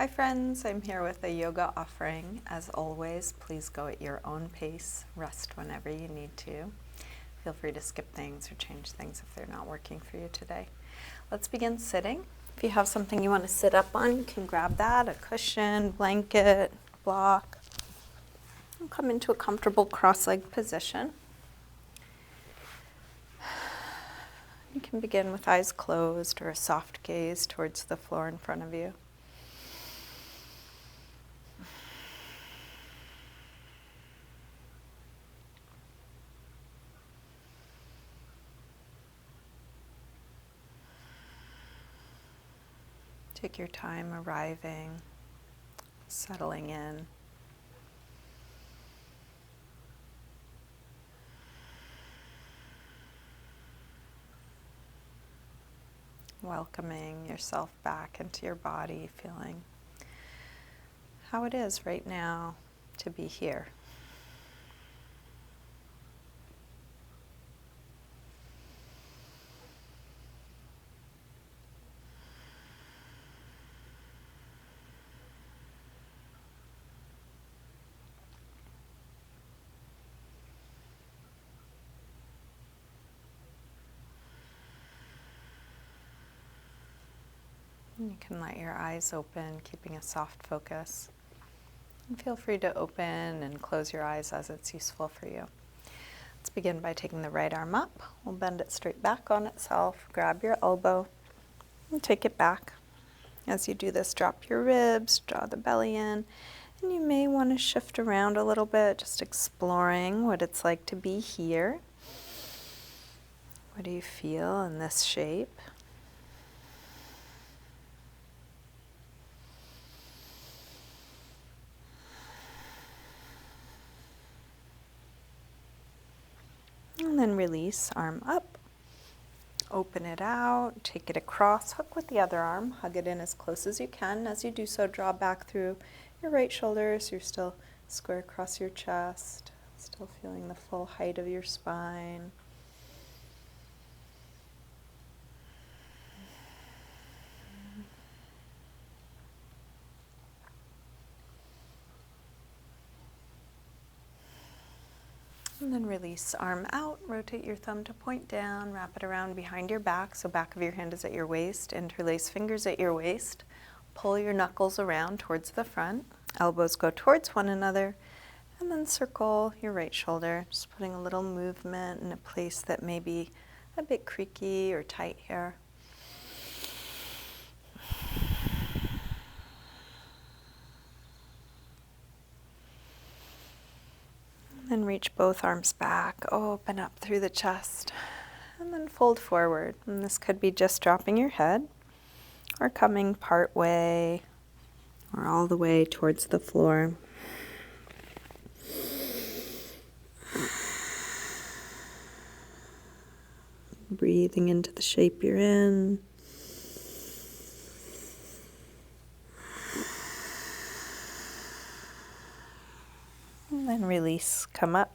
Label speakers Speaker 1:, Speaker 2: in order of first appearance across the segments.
Speaker 1: Hi friends, I'm here with a yoga offering. As always, please go at your own pace. Rest whenever you need to. Feel free to skip things or change things if they're not working for you today. Let's begin sitting. If you have something you want to sit up on, you can grab that, a cushion, blanket, block. And come into a comfortable cross-legged position. You can begin with eyes closed or a soft gaze towards the floor in front of you. Take your time arriving, settling in. Welcoming yourself back into your body, feeling how it is right now to be here. You can let your eyes open, keeping a soft focus. And feel free to open and close your eyes as it's useful for you. Let's begin by taking the right arm up. We'll bend it straight back on itself. Grab your elbow and take it back. As you do this, drop your ribs, draw the belly in, and you may want to shift around a little bit, just exploring what it's like to be here. What do you feel in this shape? And then release, arm up, open it out, take it across, hook with the other arm, hug it in as close as you can. As you do so, draw back through your right shoulder so you're still square across your chest, still feeling the full height of your spine. And then release, arm out, rotate your thumb to point down, wrap it around behind your back, so back of your hand is at your waist, interlace fingers at your waist, pull your knuckles around towards the front, elbows go towards one another, and then circle your right shoulder, just putting a little movement in a place that may be a bit creaky or tight here. And reach both arms back, open up through the chest, and then fold forward. And this could be just dropping your head, or coming part way, or all the way towards the floor. Breathing into the shape you're in. And then release, come up,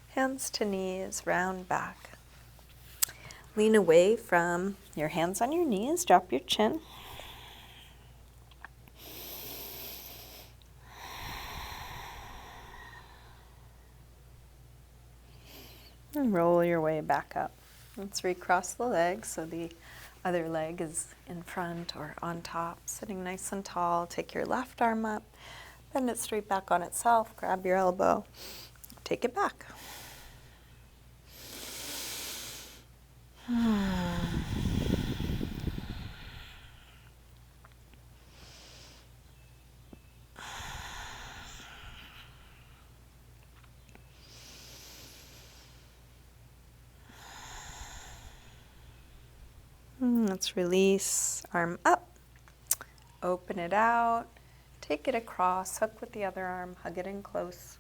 Speaker 1: hands to knees, round back. Lean away from your hands on your knees, drop your chin. And roll your way back up. Let's recross the legs so the other leg is in front or on top, sitting nice and tall. Take your left arm up, bend it straight back on itself, grab your elbow, take it back. Let's release, arm up, open it out, take it across, hook with the other arm, hug it in close.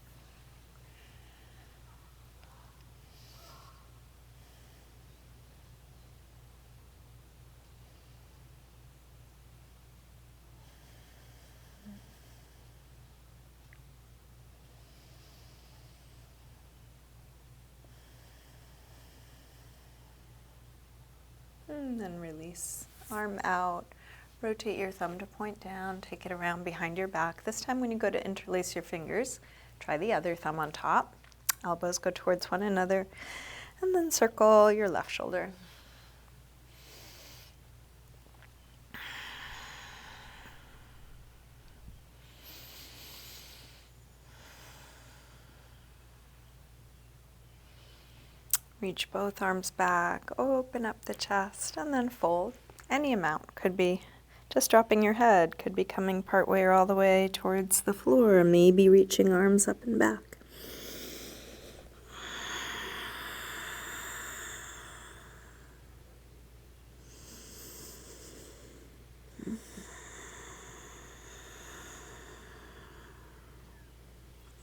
Speaker 1: And then release, arm out, rotate your thumb to point down, take it around behind your back. This time when you go to interlace your fingers, try the other thumb on top. Elbows go towards one another, and then circle your left shoulder. Reach both arms back, open up the chest, and then fold. Any amount. Could be just dropping your head, could be coming part way or all the way towards the floor, maybe reaching arms up and back.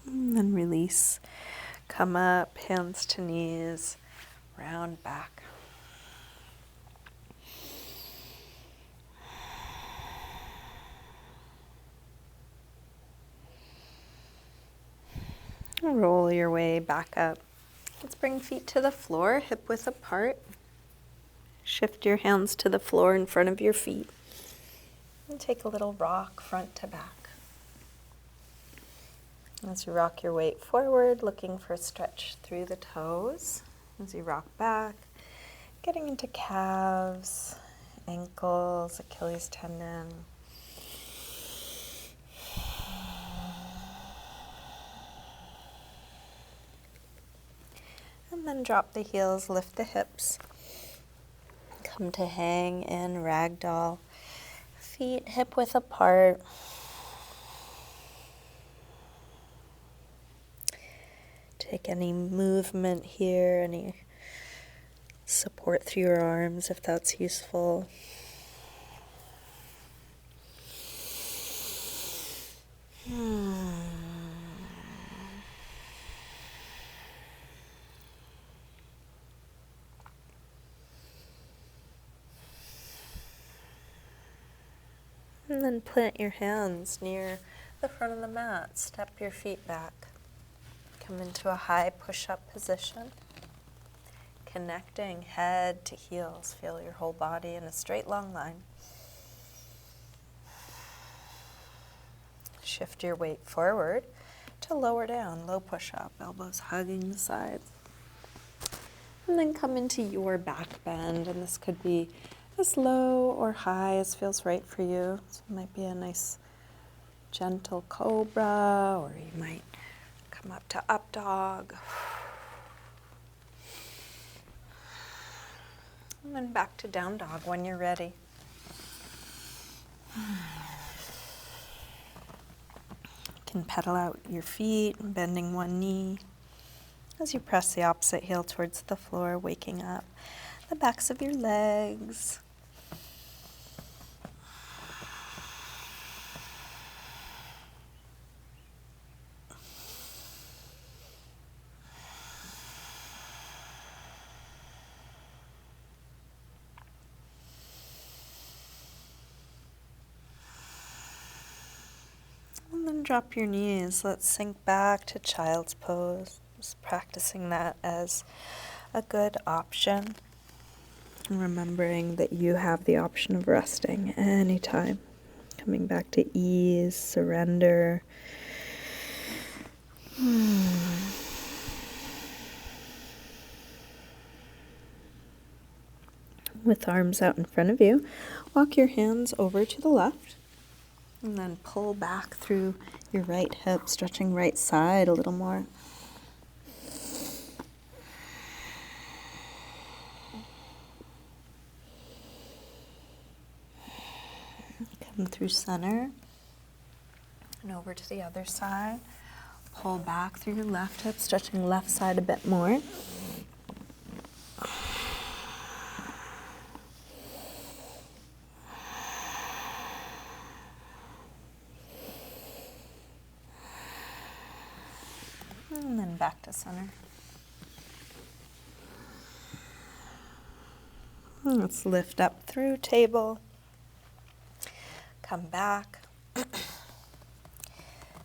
Speaker 1: And then release. Come up, hands to knees, round back. Roll your way back up. Let's bring feet to the floor, hip width apart. Shift your hands to the floor in front of your feet. And take a little rock front to back. As you rock your weight forward, looking for a stretch through the toes. As you rock back, getting into calves, ankles, Achilles tendon. And then drop the heels, lift the hips. Come to hang in ragdoll. Feet hip width apart. Take any movement here, any support through your arms if that's useful. And then plant your hands near the front of the mat. Step your feet back. Come into a high push-up position. Connecting head to heels. Feel your whole body in a straight long line. Shift your weight forward to lower down, low push-up, elbows hugging the sides. And then come into your back bend, and this could be as low or high as feels right for you. So it might be a nice gentle cobra, or you might come up to up dog. And then back to down dog when you're ready. You can pedal out your feet, bending one knee. As you press the opposite heel towards the floor, waking up the backs of your legs. And then drop your knees. Let's sink back to child's pose. Just practicing that as a good option. And remembering that you have the option of resting anytime. Coming back to ease, surrender. With arms out in front of you, walk your hands over to the left. And then pull back through your right hip, stretching right side a little more. Come through center and over to the other side. Pull back through your left hip, stretching left side a bit more. And then back to center. Let's lift up through table. Come back.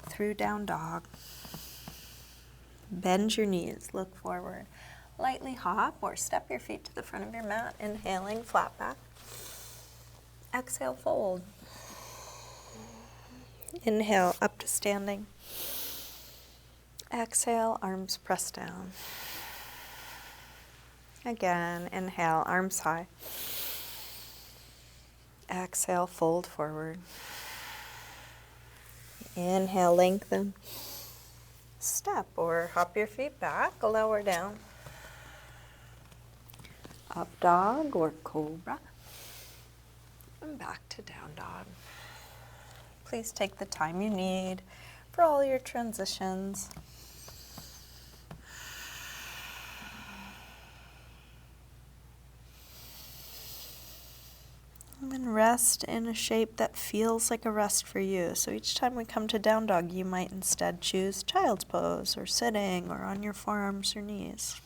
Speaker 1: Through down dog. Bend your knees, look forward. Lightly hop or step your feet to the front of your mat, inhaling, flat back. Exhale, fold. Inhale, up to standing. Exhale, arms press down. Again, inhale, arms high. Exhale, fold forward. Inhale, lengthen. Step or hop your feet back, lower down. Up dog or cobra. And back to down dog. Please take the time you need for all your transitions. And then rest in a shape that feels like a rest for you. So each time we come to down dog, you might instead choose child's pose or sitting or on your forearms or knees.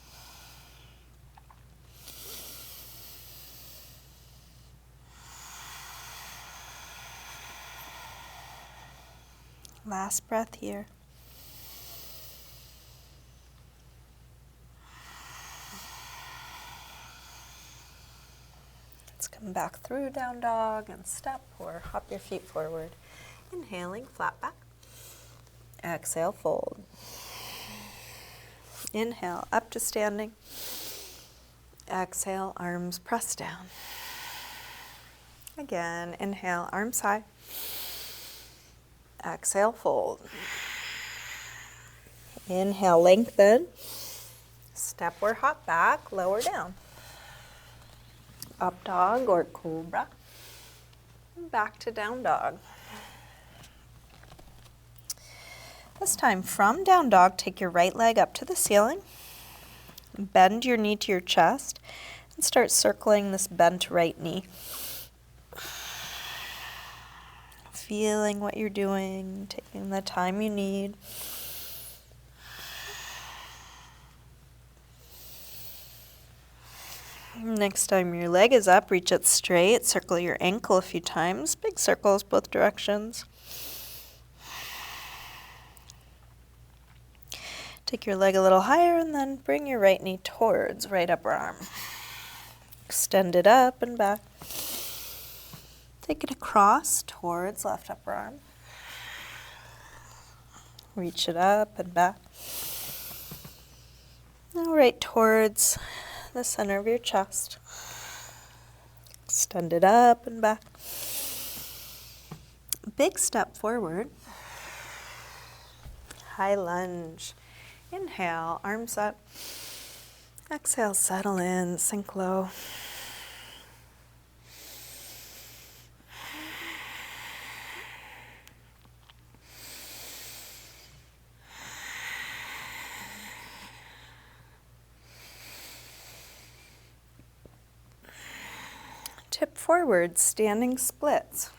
Speaker 1: Last breath here. Let's come back through down dog and step or hop your feet forward. Inhaling, flat back. Exhale, fold. Inhale, up to standing. Exhale, arms press down. Again, inhale, arms high. Exhale, fold. Inhale, lengthen. Step or hop back, lower down. Up dog or cobra. And back to down dog. This time from down dog, take your right leg up to the ceiling. Bend your knee to your chest and start circling this bent right knee. Feeling what you're doing, taking the time you need. Next time your leg is up, reach it straight, circle your ankle a few times, big circles both directions. Take your leg a little higher and then bring your right knee towards right upper arm. Extend it up and back. Take it across towards left upper arm. Reach it up and back. Now right towards the center of your chest. Extend it up and back. Big step forward. High lunge. Inhale, arms up. Exhale, settle in, sink low. Tip forward, standing splits.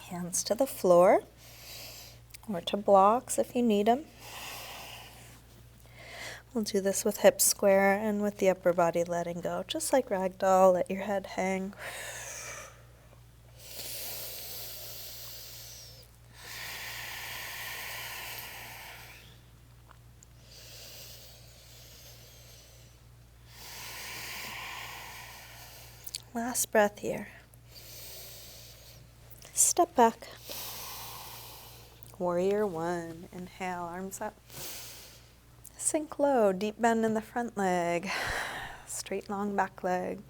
Speaker 1: Hands to the floor or to blocks if you need them. We'll do this with hips square and with the upper body letting go. Just like ragdoll, let your head hang. Last breath here. Step back. Warrior one. Inhale, arms up. Sink low, deep bend in the front leg. Straight long back leg.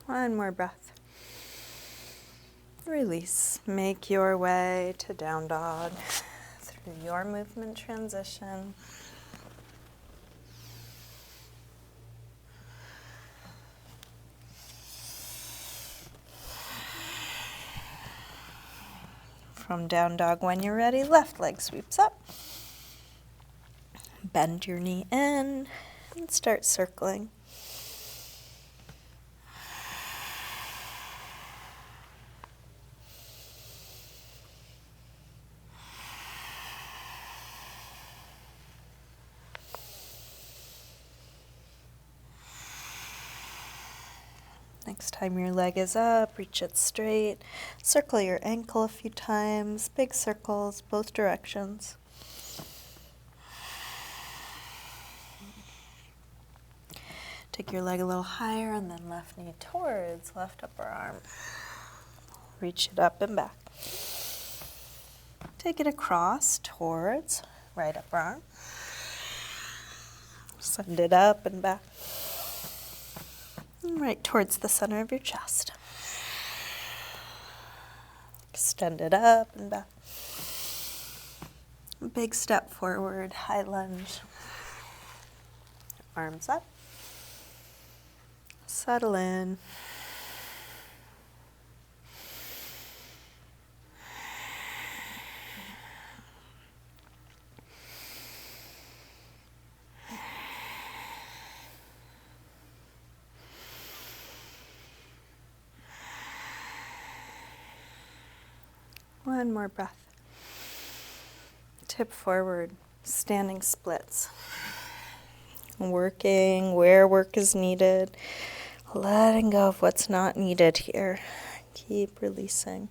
Speaker 1: One more breath. Release. Make your way to down dog through your movement transition. From down dog, when you're ready, left leg sweeps up. Bend your knee in and start circling. Next time your leg is up, reach it straight. Circle your ankle a few times, big circles, both directions. Take your leg a little higher and then left knee towards left upper arm. Reach it up and back. Take it across towards right upper arm. Send it up and back. And right towards the center of your chest. Extend it up and back. Big step forward, high lunge. Arms up. Settle in. One more breath. Tip forward, standing splits. Working where work is needed. Letting go of what's not needed here. Keep releasing.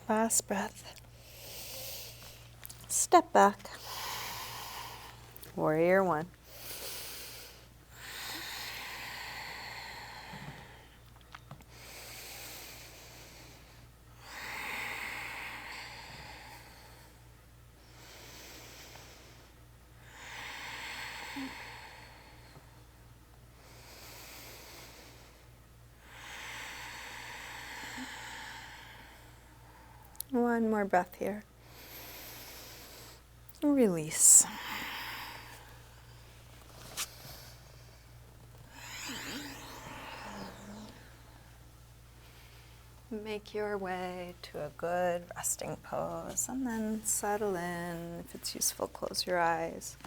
Speaker 1: Last breath. Step back. Warrior one. One more breath here. Release. Make your way to a good resting pose and then settle in. If it's useful, close your eyes.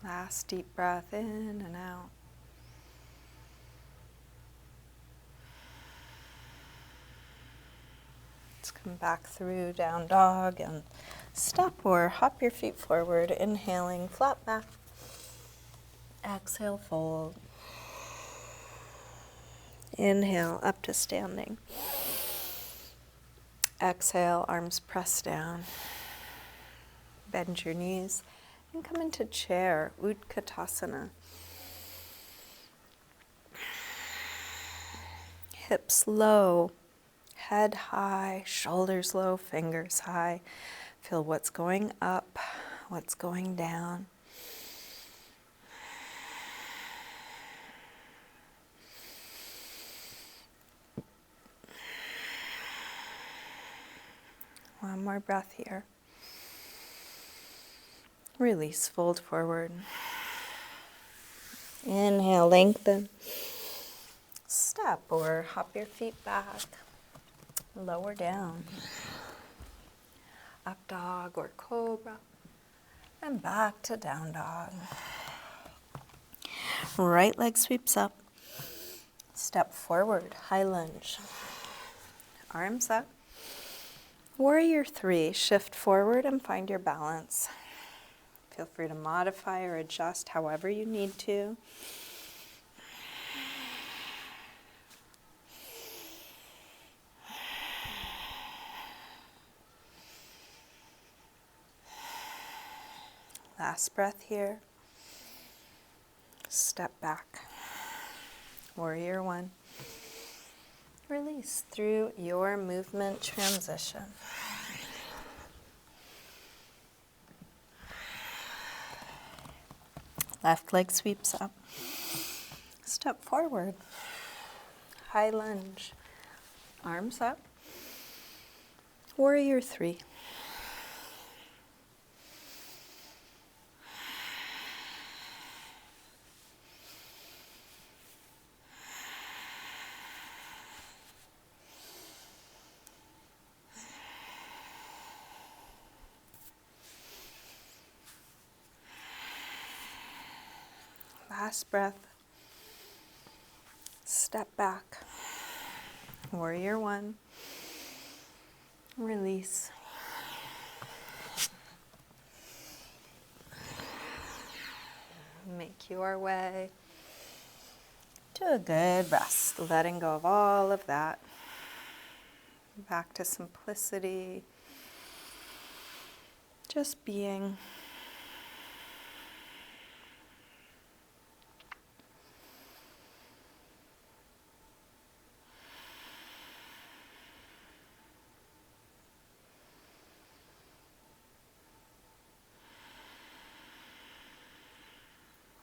Speaker 1: Last deep breath in and out. Let's come back through down dog and step or hop your feet forward, inhaling, flat back. Exhale, fold. Inhale, up to standing. Exhale, arms press down. Bend your knees. And come into chair, Utkatasana. Hips low, head high, shoulders low, fingers high. Feel what's going up, what's going down. One more breath here. Release, fold forward. Inhale, lengthen. Step or hop your feet back. Lower down. Up dog or cobra. And back to down dog. Right leg sweeps up. Step forward, high lunge. Arms up. Warrior three, shift forward and find your balance. Feel free to modify or adjust however you need to. Last breath here. Step back. Warrior one. Release through your movement transition. Left leg sweeps up. Step forward. high lunge. Arms up. Warrior 3. Last breath. Step back. Warrior 1. Release. Make your way to a good rest, letting go of all of that. Back to simplicity. Just being.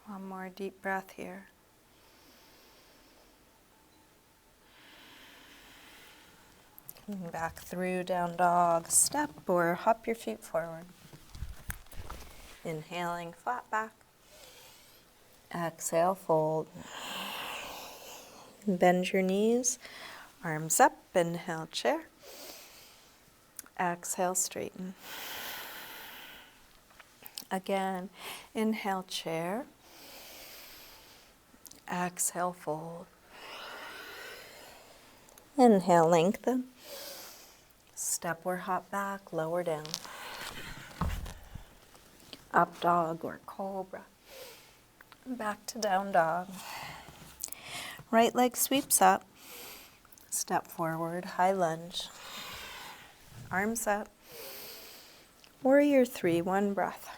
Speaker 1: One more deep breath here. Coming back through down dog, step or hop your feet forward. Inhaling, flat back. Exhale, fold. Bend your knees, arms up, inhale, chair. Exhale, straighten. Again, inhale, chair. Exhale, fold. Inhale, lengthen. Step or hop back, lower down. Up dog or cobra. Back to down dog. Right leg sweeps up. Step forward, high lunge. Arms up. Warrior 3, one breath.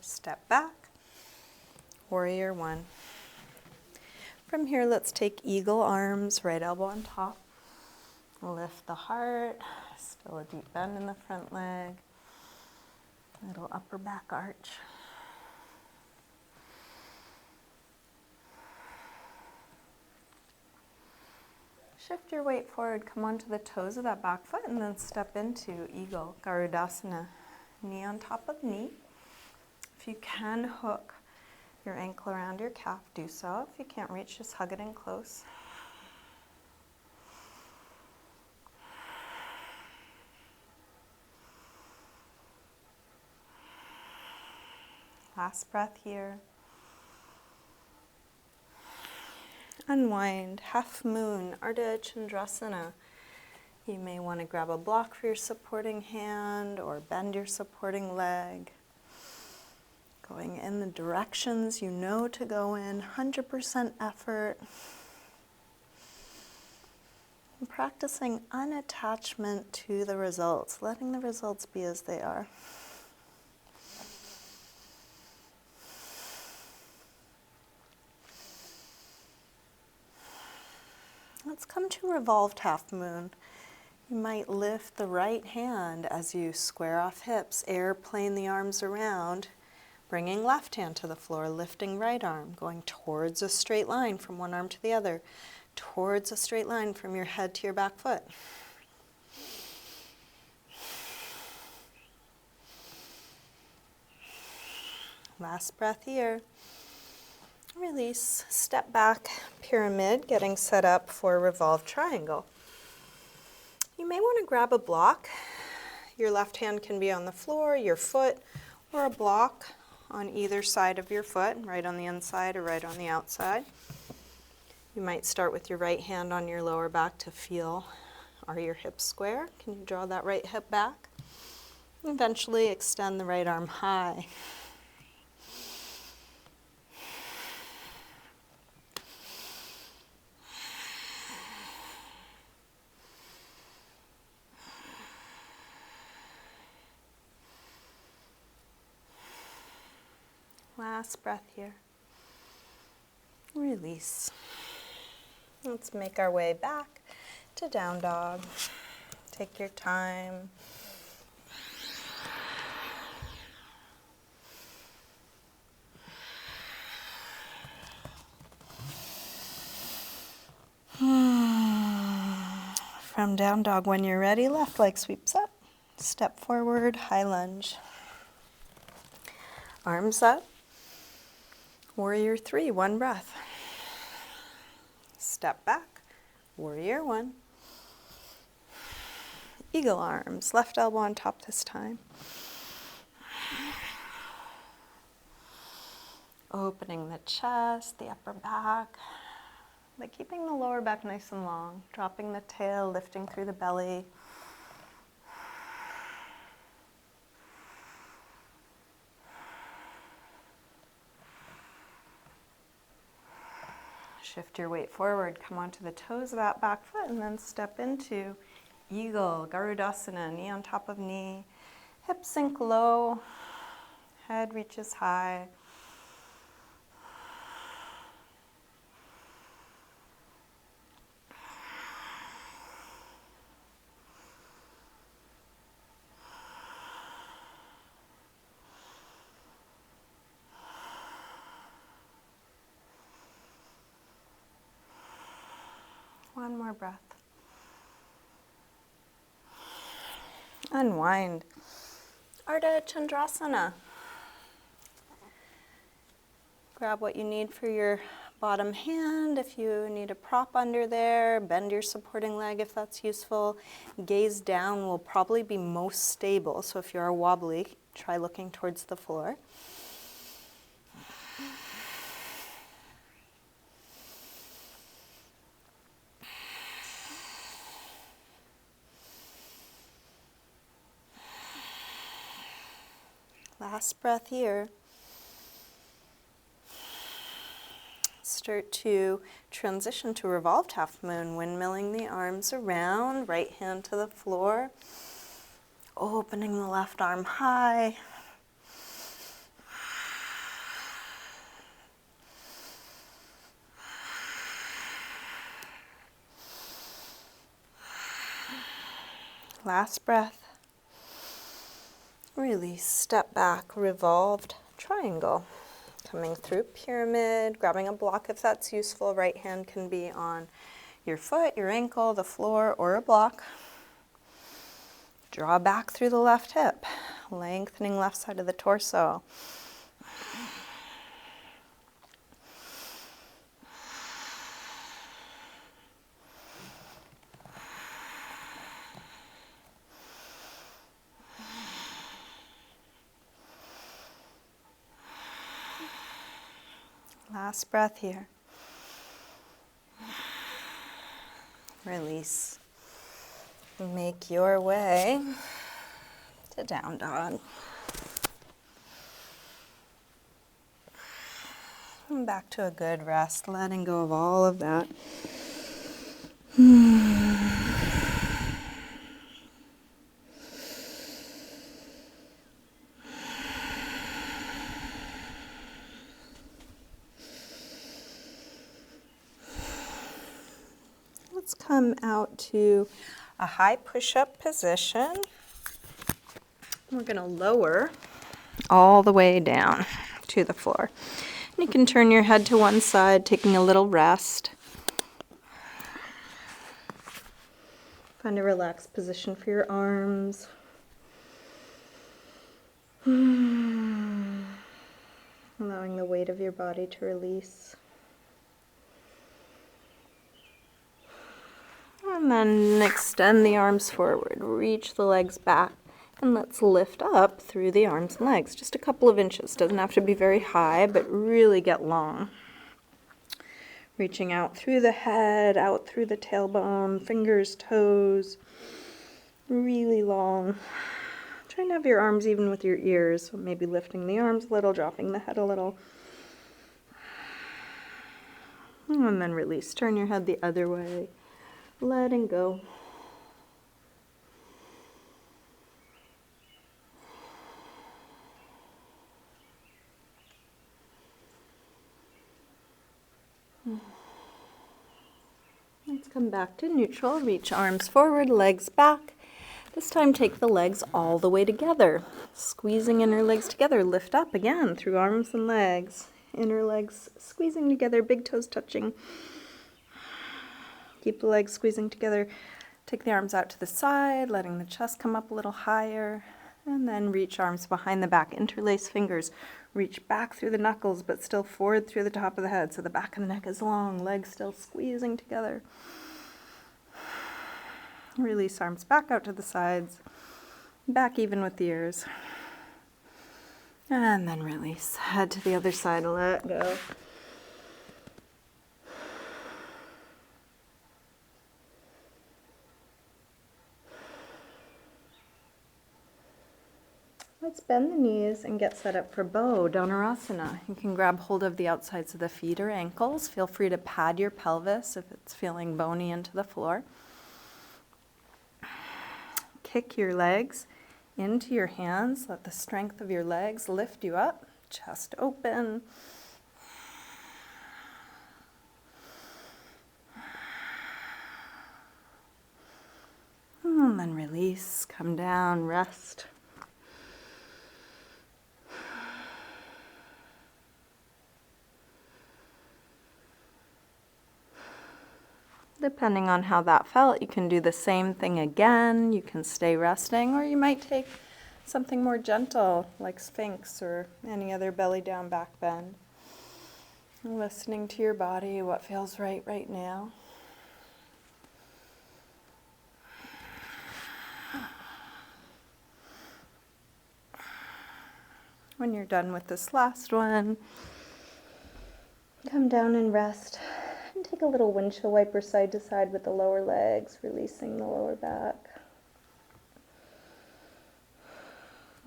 Speaker 1: Step back. Warrior 1. From here, let's take eagle arms, right elbow on top. Lift the heart. Still a deep bend in the front leg. Little upper back arch. Shift your weight forward, come onto the toes of that back foot, and then step into Eagle, Garudasana. Knee on top of knee. If you can hook your ankle around your calf, do so. If you can't reach, just hug it in close. Last breath here. Unwind, half moon, Ardha Chandrasana. You may want to grab a block for your supporting hand or bend your supporting leg. Going in the directions you know to go in, 100% effort. And practicing unattachment to the results, letting the results be as they are. Let's come to revolved half moon. You might lift the right hand as you square off hips, airplane the arms around, bringing left hand to the floor, lifting right arm, going towards a straight line from one arm to the other, towards a straight line from your head to your back foot. Last breath here. Release, step back, pyramid, getting set up for revolved triangle. You may want to grab a block. Your left hand can be on the floor, your foot, or a block on either side of your foot, right on the inside or right on the outside. You might start with your right hand on your lower back to feel, are your hips square? Can you draw that right hip back? Eventually extend the right arm high. Last breath here. Release. Let's make our way back to down dog. Take your time. from down dog. When you're ready, left leg sweeps up. Step forward, high lunge. Arms up. Warrior 3, 1 breath. Step back, warrior 1. Eagle arms, left elbow on top this time. Opening the chest, the upper back, but keeping the lower back nice and long. Dropping the tail, lifting through the belly. Shift your weight forward, come onto the toes of that back foot, and then step into Eagle, Garudasana, knee on top of knee. Hips sink low, head reaches high. One more breath. Unwind. Ardha Chandrasana. Grab what you need for your bottom hand. If you need a prop under there, bend your supporting leg if that's useful. Gaze down will probably be most stable, so if you are wobbly, try looking towards the floor. Last breath here. Start to transition to revolved half moon, windmilling the arms around, right hand to the floor, opening the left arm high. Last breath. Release, step back, revolved triangle. Coming through pyramid, grabbing a block if that's useful. Right hand can be on your foot, your ankle, the floor, or a block. Draw back through the left hip, lengthening left side of the torso. Last breath here. Release. Make your way to down dog. And back to a good rest, letting go of all of that. Let's come out to a high push-up position. We're going to lower all the way down to the floor. And you can turn your head to one side, taking a little rest. Find a relaxed position for your arms. Allowing the weight of your body to release. And then extend the arms forward, reach the legs back, and let's lift up through the arms and legs. Just a couple of inches, doesn't have to be very high, but really get long. Reaching out through the head, out through the tailbone, fingers, toes, really long. Try to have your arms even with your ears, so maybe lifting the arms a little, dropping the head a little. And then release, turn your head the other way. Letting go. Let's come back to neutral. Reach arms forward, legs back. This time take the legs all the way together. Squeezing inner legs together. Lift up again through arms and legs. Inner legs squeezing together, big toes touching. Keep the legs squeezing together. Take the arms out to the side, letting the chest come up a little higher, and then reach arms behind the back. Interlace fingers. Reach back through the knuckles, but still forward through the top of the head, so the back of the neck is long, legs still squeezing together. Release arms back out to the sides, back even with the ears. And then release. Head to the other side, let go. Let's bend the knees and get set up for bow, Dhanurasana. You can grab hold of the outsides of the feet or ankles. Feel free to pad your pelvis if it's feeling bony into the floor. Kick your legs into your hands. Let the strength of your legs lift you up. Chest open. And then release, come down, rest. Depending on how that felt, you can do the same thing again. You can stay resting, or you might take something more gentle, like Sphinx or any other belly down back bend. Listening to your body, what feels right now. When you're done with this last one, come down and rest. And take a little windshield wiper side to side with the lower legs, releasing the lower back.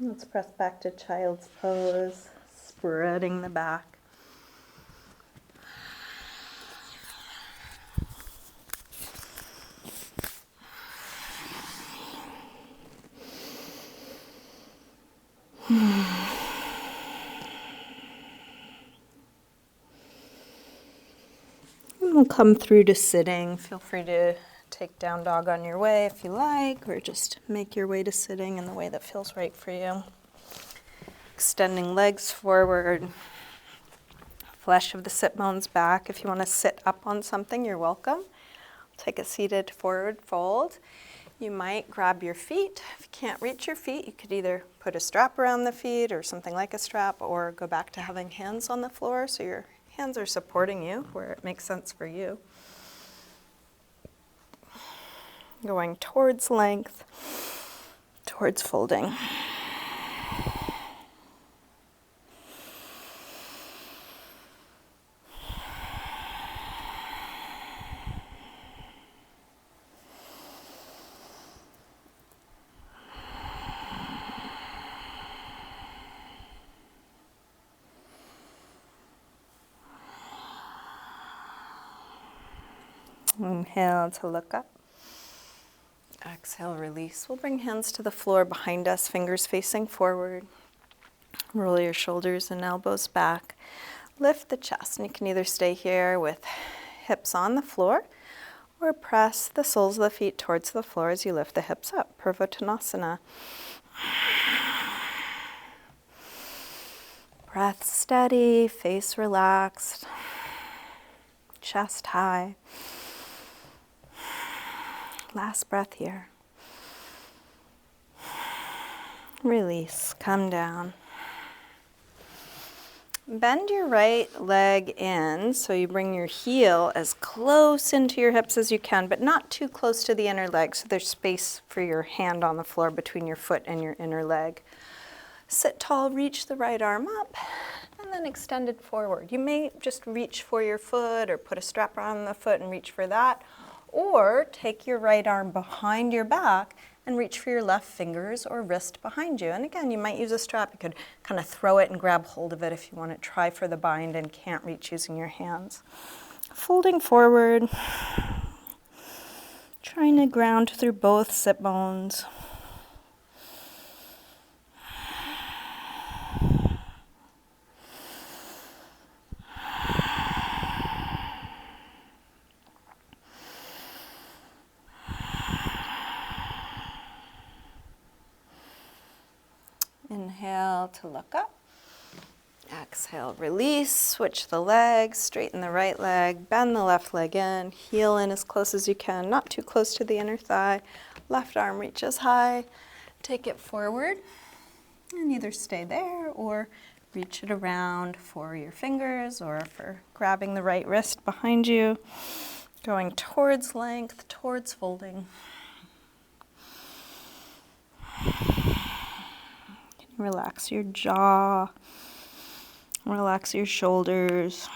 Speaker 1: Let's press back to child's pose, spreading the back. We'll come through to sitting. Feel free to take down dog on your way if you like, or just make your way to sitting in the way that feels right for you. Extending legs forward, flesh of the sit bones back. If you want to sit up on something, you're welcome. Take a seated forward fold. You might grab your feet. If you can't reach your feet, you could either put a strap around the feet or something like a strap, or go back to having hands on the floor so your hands are supporting you where it makes sense for you. Going towards length, towards folding. Inhale to look up. Exhale, release. We'll bring hands to the floor behind us, fingers facing forward. Roll your shoulders and elbows back. Lift the chest, and you can either stay here with hips on the floor or press the soles of the feet towards the floor as you lift the hips up. Purvottanasana. Breath steady, face relaxed, chest high. Last breath here. Release, come down. Bend your right leg in so you bring your heel as close into your hips as you can, but not too close to the inner leg, so there's space for your hand on the floor between your foot and your inner leg. Sit tall, reach the right arm up, and then extend it forward. You may just reach for your foot or put a strap around the foot and reach for that, or take your right arm behind your back and reach for your left fingers or wrist behind you. And again, you might use a strap. You could kind of throw it and grab hold of it if you want to try for the bind and can't reach using your hands. Folding forward, trying to ground through both sit bones. Inhale to look up. Exhale, release, switch the legs, straighten the right leg, bend the left leg in, heel in as close as you can, not too close to the inner thigh. Left arm reaches high, take it forward, and either stay there or reach it around for your fingers or for grabbing the right wrist behind you, going towards length, towards folding. Relax your jaw, relax your shoulders.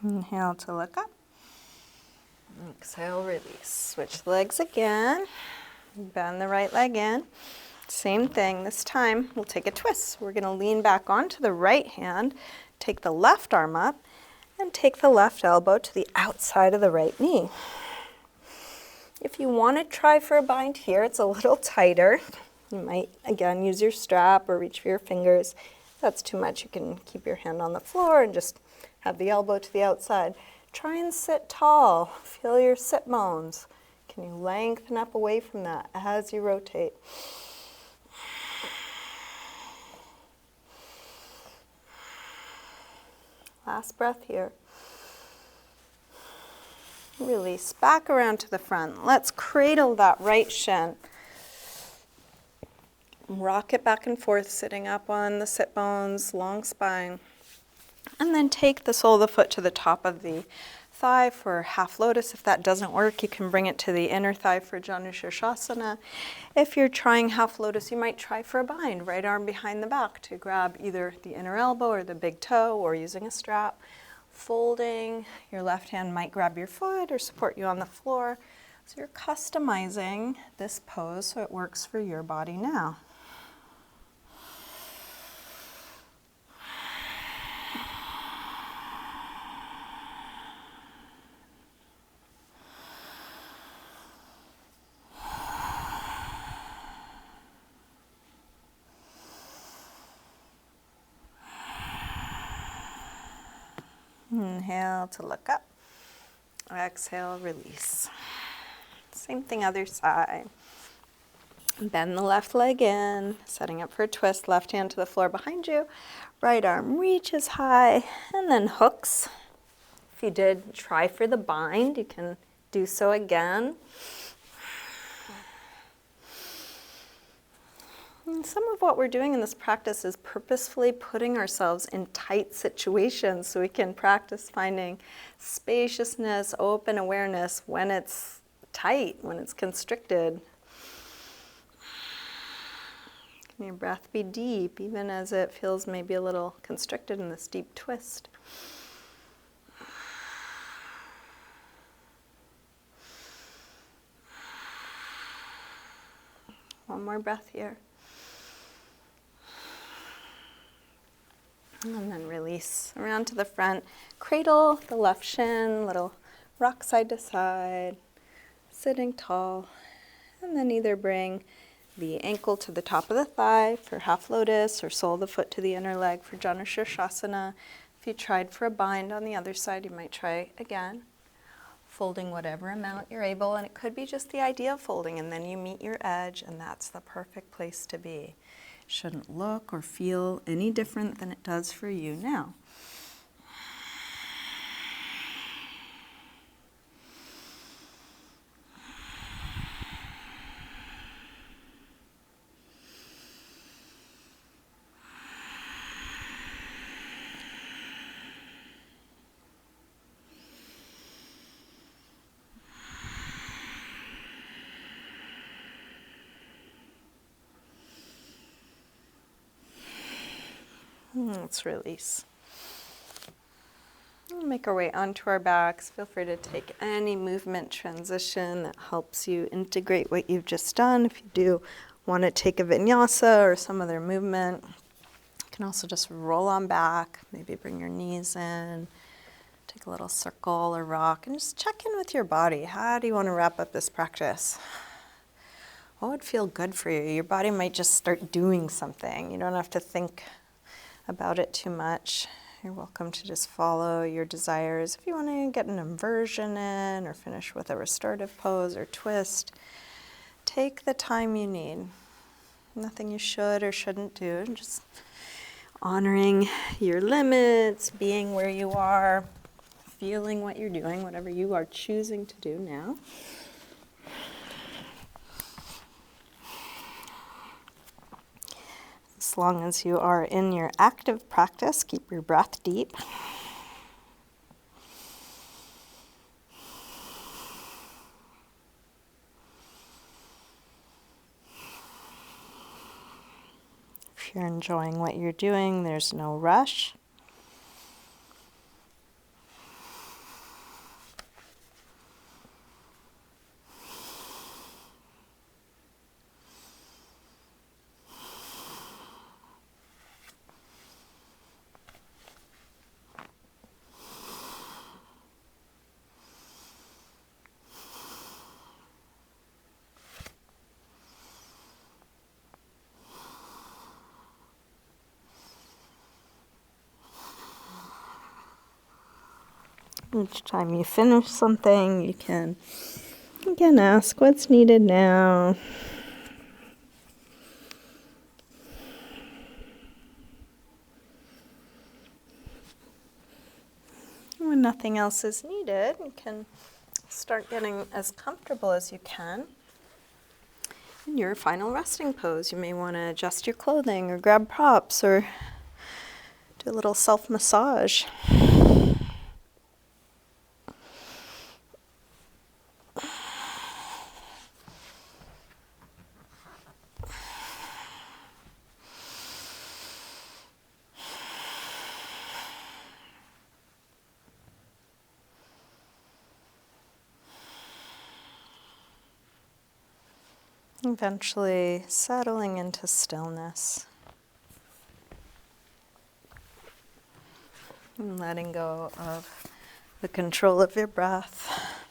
Speaker 1: Inhale to look up. Exhale, release. Switch the legs again. Bend the right leg in. Same thing. This time we'll take a twist. We're going to lean back onto the right hand, take the left arm up, and take the left elbow to the outside of the right knee. If you want to try for a bind here, it's a little tighter. You might, again, use your strap or reach for your fingers. If that's too much, you can keep your hand on the floor and just have the elbow to the outside. Try and sit tall. Feel your sit bones. Can you lengthen up away from that as you rotate? Last breath here. Release back around to the front. Let's cradle that right shin. Rock it back and forth, sitting up on the sit bones, long spine. And then take the sole of the foot to the top of the thigh for half lotus. If that doesn't work, you can bring it to the inner thigh for Janushirsasana. If you're trying half lotus, you might try for a bind, right arm behind the back to grab either the inner elbow or the big toe or using a strap. Folding, your left hand might grab your foot or support you on the floor. So you're customizing this pose so it works for your body now. Inhale to look up. Exhale, release. Same thing other side. Bend the left leg in, setting up for a twist. Left hand to the floor behind you. Right arm reaches high and then hooks. If you did try for the bind, you can do so again. And some of what we're doing in this practice is purposefully putting ourselves in tight situations so we can practice finding spaciousness, open awareness when it's tight, when it's constricted. Can your breath be deep, even as it feels maybe a little constricted in this deep twist? One more breath here. And then release around to the front. Cradle the left shin, little rock side to side, sitting tall. And then either bring the ankle to the top of the thigh for half lotus or sole of the foot to the inner leg for Janushirsasana. If you tried for a bind on the other side, you might try again. Folding whatever amount you're able, and it could be just the idea of folding, and then you meet your edge, and that's the perfect place to be. Shouldn't look or feel any different than it does for you now. Let's release. We'll make our way onto our backs. Feel free to take any movement transition that helps you integrate what you've just done. If you do want to take a vinyasa or some other movement, you can also just roll on back, maybe bring your knees in, take a little circle or rock, and just check in with your body. How do you want to wrap up this practice? What would feel good for you? Your body might just start doing something. You don't have to think about it too much. You're welcome to just follow your desires. If you want to get an inversion in or finish with a restorative pose or twist, take the time you need. Nothing you should or shouldn't do, just honoring your limits, being where you are, feeling what you're doing, whatever you are choosing to do now. As long as you are in your active practice, keep your breath deep. If you're enjoying what you're doing, there's no rush. Each time you finish something, you can again ask what's needed now. When nothing else is needed, you can start getting as comfortable as you can in your final resting pose. You may want to adjust your clothing or grab props or do a little self-massage. Eventually settling into stillness and letting go of the control of your breath.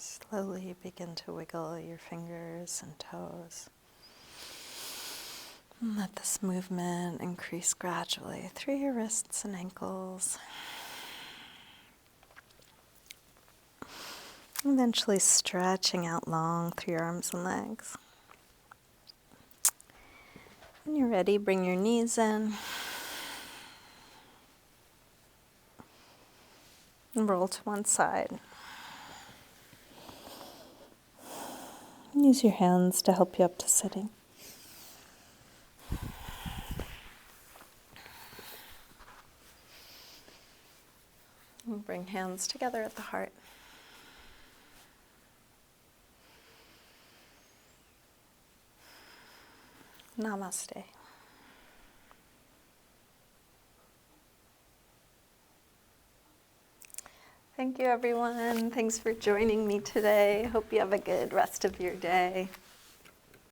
Speaker 1: Slowly begin to wiggle your fingers and toes. And let this movement increase gradually through your wrists and ankles. Eventually stretching out long through your arms and legs. When you're ready, bring your knees in. And roll to one side. Use your hands to help you up to sitting. And bring hands together at the heart. Namaste. Thank you, everyone. Thanks for joining me today. Hope you have a good rest of your day.